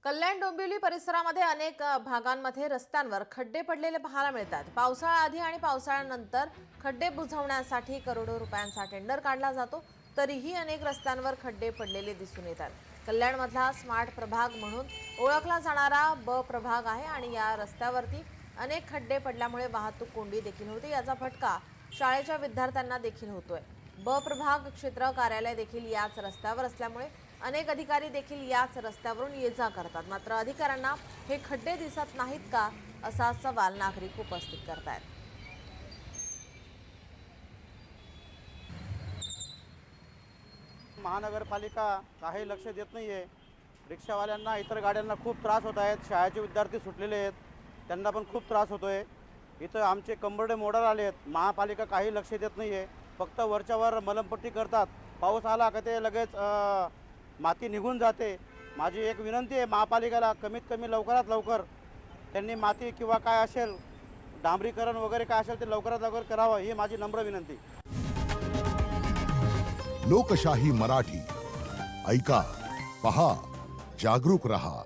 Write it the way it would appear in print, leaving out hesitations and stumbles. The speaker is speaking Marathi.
कल्याण डोंबिवली परिसरामध्ये अनेक भागांमध्ये रस्त्यांवर खड्डे पडलेले पाहायला मिळतात। पावसाळ्याआधी आणि पावसाळ्यानंतर खड्डे बुजवण्यासाठी करोडो रुपयांचा टेंडर काढला जातो, तरीही अनेक रस्त्यांवर खड्डे पडलेले दिसून येतात। कल्याणमधला स्मार्ट प्रभाग म्हणून ओळखला जाणारा ब प्रभाग आहे आणि या रस्त्यावरती अनेक खड्डे पडल्यामुळे वाहतूक कोंडी देखील होते। याचा फटका शाळेच्या विद्यार्थ्यांना देखील होतोय। ब प्रभाग क्षेत्र कार्यालय देखील याच रस्त्यावर असल्यामुळे अनेक अधिकारी देखील याच रस्त्यावरून ये-जा करतात। मात्र अधिकाऱ्यांना हे खड्डे दिसत नाहीत का, असा सवाल नागरिक उपस्थित करतात। महानगरपालिका काही लक्ष देत नाहीये। रिक्षावाल्यांना इतर गाड्यांना खूप त्रास होत आहेत। शाळेचे विद्यार्थी सुटलेले आहेत, त्यांना पण खूप त्रास होतोय। इथं आमचे कंबरडे मोडार आले आहेत। महापालिका काही लक्ष देत नाहीये, फक्त वरच्यावर मलमपट्टी करतात। पाऊस आला का ते लगेच माती निघून जाते। माझी एक विनंती आहे महापालिकेला, कमीत कमी लवकरात लवकर त्यांनी माती किंवा काय असेल डांबरीकरण वगैरे काय असेल ते लवकरात लवकर करावं, ही माझी नम्र विनंती। लोकशाही मराठी ऐका, पहा, जागरूक रहा।